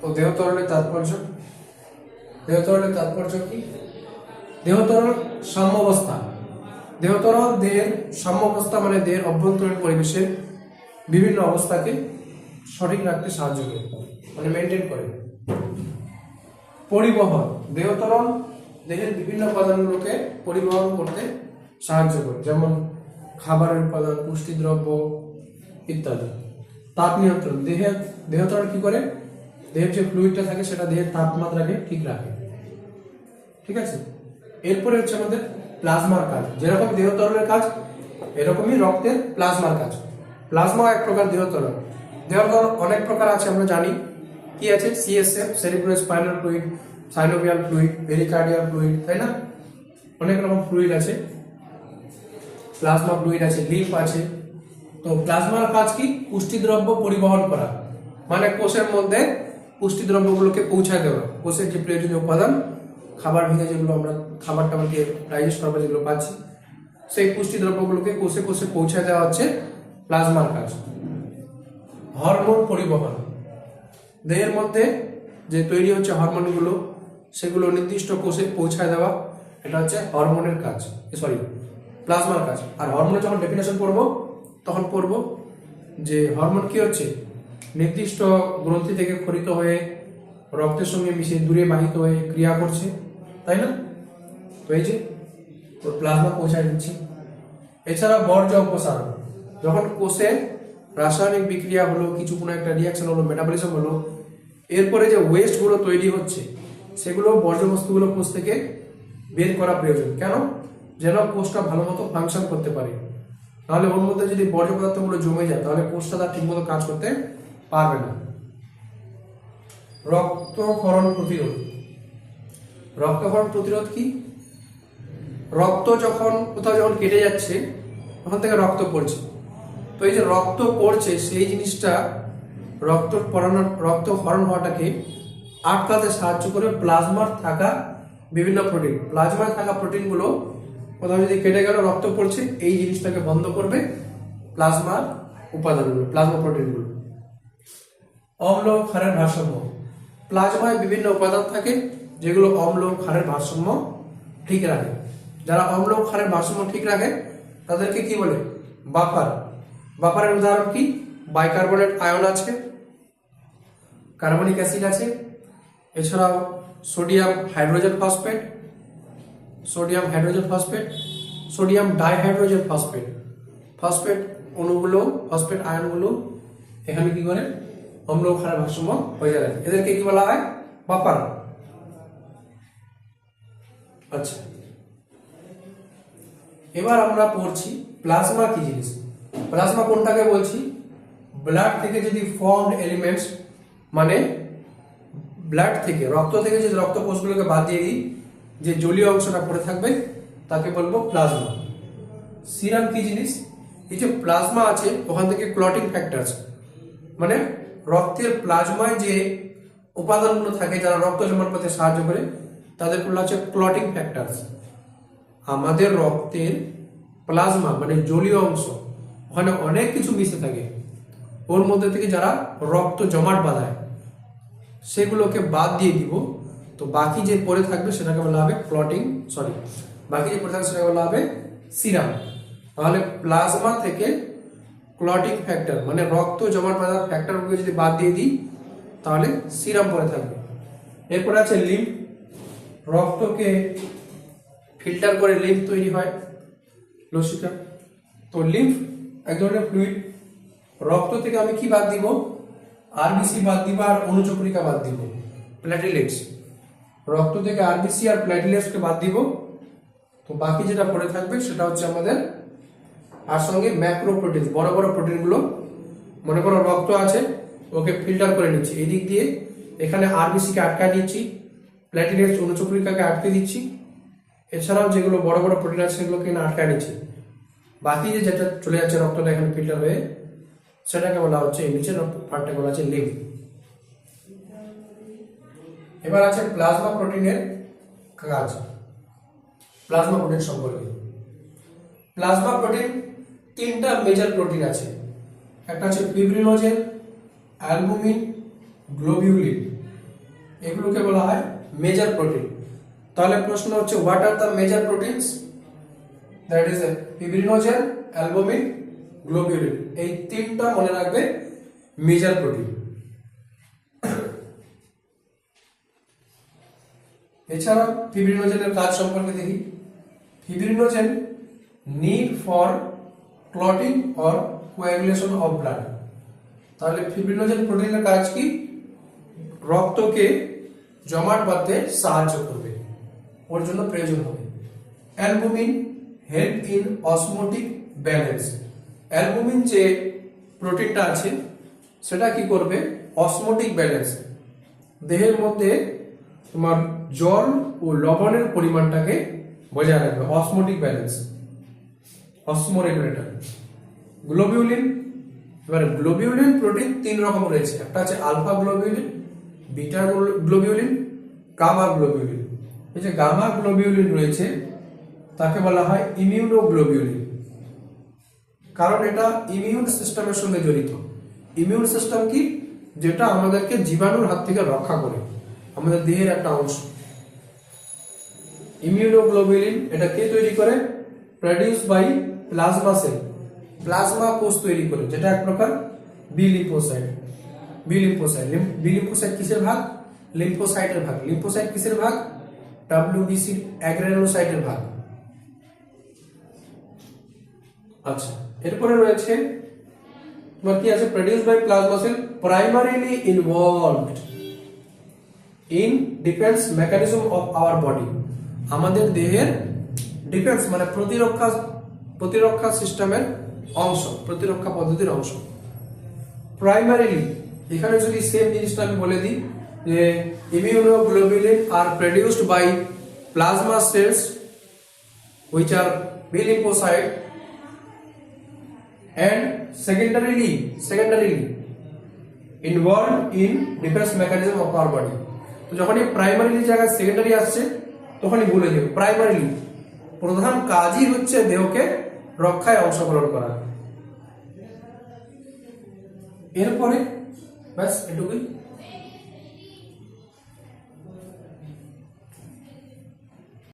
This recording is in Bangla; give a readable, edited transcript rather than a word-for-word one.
তো দেহ ত্বরণের তাৎপর্য, দেহ ত্বরণের তাৎপর্য কি? দেহ ত্বরণ সাম্যাবস্থা। দেহ ত্বরণ দেহের সাম্যাবস্থা মানে দেহের অভ্যন্তরীণ পরিবেশের বিভিন্ন অবস্থাকে সঠিক রাখতে সাহায্য করে, মানে মেনটেন করে। পরিবহন, দেহ ত্বরণ দেহের বিভিন্ন উপাদানগুলোকে পরিবহন করতে সাহায্য করে, যেমন খাবারের উপাদান, পুষ্টিদ্রব্য ইত্যাদি। তাপ নিয়ন্ত্রণ, দেহ ত্বরণ কি করে? দেহের যে ফ্লুইডটা থাকে সেটা দেহের তাপমাত্রাকে ঠিক রাখে। ঠিক আছে, এরপরে হচ্ছে আমাদের প্লাজমার কাজ। যেরকম দেহ ত্বরণের কাজ, এরকমই রক্তের প্লাজমার কাজ। প্লাজমা এক প্রকার দেহ ত্বরণ। দেহ ত্বরণ অনেক প্রকার আছে, আমরা জানি। কি আছে? CSF, cerebrospinal fluid, synovial fluid, pericardial fluid, তাই না? অনেক রকম ফ্লুইড আছে, প্লাজমা ফ্লুইড আছে, লিম্ফ আছে। তো প্লাজমার কাজ কি? পুষ্টিদ্রব্য পরিবহন করা, মানে কোষের মধ্যে পুষ্টিদ্রব্যগুলোকে পৌঁছায় দেওয়া। কোষের যে প্রয়োজনীয় উপাদান, খাবার ভেঙে যেগুলো আমরা খাবার টাবারকে ডাইজেস্ট করবো যেগুলো পাচ্ছি, সেই পুষ্টিদ্রব্যগুলোকে কোষে কোষে পৌঁছায় দেওয়া হচ্ছে প্লাজমার কাজ। হরমোন পরিবহন, দেহের মধ্যে যে তৈরি হচ্ছে হরমোনগুলো, সেগুলো নির্দিষ্ট কোষে পৌঁছায় দেওয়া, এটা হচ্ছে হরমোনের কাজ, প্লাজমার কাজ। আর হরমোনের যখন ডেফিনেশন পড়বো তখন পড়বো যে হরমোন কি হচ্ছে? নির্দিষ্ট গ্রন্থি থেকে ক্ষরিত হয়ে রক্তের সঙ্গে মিশে দূরে বাহিত হয়ে ক্রিয়া করছে, তাই না? তো এই যে প্লাজমা পৌঁছায় দিচ্ছে। এছাড়া বর্জ্য অপসারণ, যখন কোষে রাসায়নিক বিক্রিয়া হলো, কিছু কোনো একটা রিয়াকশন হলো, মেটাবলিজম হলো, এরপরে যে ওয়েস্ট গুলো তৈরি হচ্ছে, সেগুলো বর্জ্যবস্তুগুলো কোষ থেকে বের করা প্রয়োজন। কেন? যেন কোষটা ভালো মতো ফাংশন করতে পারে। তাহলে ওর মধ্যে যদি বর্জ্য পদার্থগুলো জমে যায়, তাহলে কোষটা তার ঠিকমতো কাজ করতে পারবে না। রক্তক্ষরণ প্রতিরোধ, রক্তক্ষরণ প্রতিরোধ কি? রক্ত যখন কোথাও কেটে যাচ্ছে, তখন থেকে রক্ত পড়ছে। তো এই যে রক্ত পড়ছে, সেই জিনিসটা রক্তক্ষরণ হওয়াটাকে আটকাতে সাহায্য করে প্লাজমার থাকা বিভিন্ন প্রোটিন। প্লাজমায় থাকা প্রোটিনগুলো কোথাও যদি কেটে গেল, রক্ত পড়ছে, এই জিনিসটাকে বন্ধ করবে প্লাজমার উপাদানগুলো, প্লাজমা প্রোটিনগুলো। অম্ল ক্ষারের ভারসাম্য, প্লাজমায় বিভিন্ন উপাদান থাকে যেগুলো অম্ল ক্ষারের ভারসাম্য ঠিক রাখে। যারা অম্ল ক্ষারের ভারসাম্য ঠিক রাখে তাদেরকে কি বলে? বাফার। বাফারের উদাহরণ কি? বাইকার্বনেট আয়ন আছে, কার্বনিক অ্যাসিড আছে, এছাড়াও sodium hydrogen phosphate, sodium dihydrogen phosphate. Phosphate অণুগুলো, ফসফেট আয়নগুলো এখানে কি করে? অম্ল ক্ষারের ভারসাম্য বজায় রাখে। এদেরকে কি বলা হয়? বাফার। আচ্ছা, এবার আমরা পড়ছি প্লাজমা কি জিনিস। প্লাজমা কোনটাকে বলছি? ব্লাড থেকে যদি ফর্মড এলিমেন্টস, মানে ব্লাড থেকে, রক্ত থেকে যদি রক্ত কোষগুলোকে বাদ দিয়ে দিই, যে জলীয় অংশটা পড়ে থাকবে তাকে বলবো প্লাজমা। সিরাম কি জিনিস? এই যে প্লাজমা আছে, ওখান থেকে ক্লটিং ফ্যাক্টরস, মানে রক্তের প্লাজমায় যে উপাদানগুলো থাকে যারা রক্ত জমাট বাঁধতে সাহায্য করে, তাদের বলা হচ্ছে ক্লটিং ফ্যাক্টরস। আমাদের রক্তের প্লাজমা মানে জলীয় অংশ, ওখানে অনেক কিছু মিশে থাকে। ওর মধ্যে থেকে যারা রক্ত জমাট বাঁধায়, সেগুলোকে বাদ দিয়ে দিব, তো বাকি যে পড়ে থাকবে সেটাকে বলা হবে বাকি যে পড়ে থাকবে সেটাকে বলা হবে সিরাম। তাহলে প্লাজমা থেকে ক্লটিং ফ্যাক্টর মানে রক্ত জমাট বাঁধার ফ্যাক্টরগুলো যদি বাদ দিয়ে দিই, তাহলে সিরাম পড়ে থাকবে। এরপরে আছে লিম্ফ। রক্তকে ফিল্টার করে লিম্ফ তৈরি হয়, লসিকা। তো লিম্ফ এক ধরনের ফ্লুইড। রক্ত থেকে আমি কি বাদ দিব? আরবিসি বাদ দিব আর অনুচক্রিকা বাদ দিব, প্ল্যাটিলেটস। রক্ত থেকে আরবিসি আর প্ল্যাটিলেটসকে বাদ দিব, তো বাকি যেটা পড়ে থাকবে সেটা হচ্ছে আমাদের, আর সঙ্গে ম্যাক্রো প্রোটিন, বড় বড় প্রোটিনগুলো। মনে করো রক্ত আছে, ওকে ফিল্টার করে নিচ্ছি, এই দিক দিয়ে এখানে আরবিসি কে আটকায় দিচ্ছি, প্ল্যাটিলেটস অনুচক্রিকাকে আটকে দিচ্ছি, এছাড়াও যেগুলো বড় বড় প্রোটিন আছে সেগুলোকে আটকায় নিচ্ছি। বাকি যেটা চলে যাচ্ছে রক্তটা এখানে ফিল্টার হয়ে, সেটাকে বলা হচ্ছে, এই নিচের পার্টটাকে বলা হচ্ছে লিম্ফ। এবার আছে প্লাজমা প্রোটিনের কাজ। প্লাজমা প্রোটিন সম্পর্কে, প্লাজমা প্রোটিন তিনটা মেজর প্রোটিন আছে। একটা হচ্ছে ফিব্রিনোজেন, অ্যালবুমিন, গ্লোবিউলিন, এগুলোকে বলা হয় মেজর প্রোটিন। তাহলে প্রশ্ন হচ্ছে what are the major proteins? That is fibrinogen, albumin, globulin, এই তিনটা মনে রাখবে মেজর প্রোটিন। এছাড়া ফিব্রিনোজেনের কাজ সম্পর্কে দেখি। Fibrinogen need for clotting or coagulation of blood. তাহলে ফিব্রিনোজেন প্রোটিনের কাজ কি? রক্তকে জমাট বাঁধতে সাহায্য করবে, ওর জন্য প্রয়োজন হবে। Albumin help in osmotic balance. Albumin যে প্রোটিনটা আছে সেটা কি করবে? অসমোটিক ব্যালেন্স, দেহের মধ্যে তোমার জল ও লবণের পরিমাণটাকে বজায় রাখবে, অসমোটিক ব্যালেন্স, অসমোরেগুলেটর। গ্লোবিউলিন, এবার গ্লোবিউলিন প্রোটিন তিন রকম রয়েছে, একটা আছে alpha globulin, beta globulin, gamma globulin. এই যে গামা গ্লোবিউলিন রয়েছে তাকে বলা হয় ইমিউনোগ্লোবিউলিন, কারণ এটা ইমিউন সিস্টেমের সঙ্গে জড়িত। ইমিউন সিস্টেম কি? যেটা আমাদেরকে জীবাণুর হাত থেকে রক্ষা করে, আমাদের দেহের একটা অংশ। ইমিউনোগ্লোবিউলিন এটা কে তৈরি করে? Produce by plasma cell, plasma কোষ তৈরি করে, যেটা এক প্রকার বি লিম্ফোসাইট। বি লিম্ফোসাইট কিসের ভাগ? লিম্ফোসাইটের ভাগ। লিম্ফোসাইট কিসের ভাগ? ডব্লিউবিসি অ্যাগ্রানুলোসাইটের ভাগ। আচ্ছা, এরপরে রয়েছে তোমার কি আছে? Produce by plasma cell, primarily involved in defence mechanism of our body. আমাদের দেহের ডিফেন্স মানে প্রতিরক্ষা সিস্টেমের অংশ, প্রতিরক্ষা পদ্ধতির অংশ। প্রাইমারিলি, এখানে যদি সেম জিনিসটা আমি বলে দিই যে ইমিউনোগ্লোবিউলিন আর produced by plasma cells which are B lymphocyte, and secondarily involved in defense mechanism of our body। তো যখনই প্রাইমারিলি জায়গায় সেকেন্ডারি আসছে তখনই ভুলে যাবে, প্রাইমারিলি প্রধান কাজই হচ্ছে দেহকে রক্ষায় অংশগ্রহণ করা। এরপরে ব্যাস এটুকুই।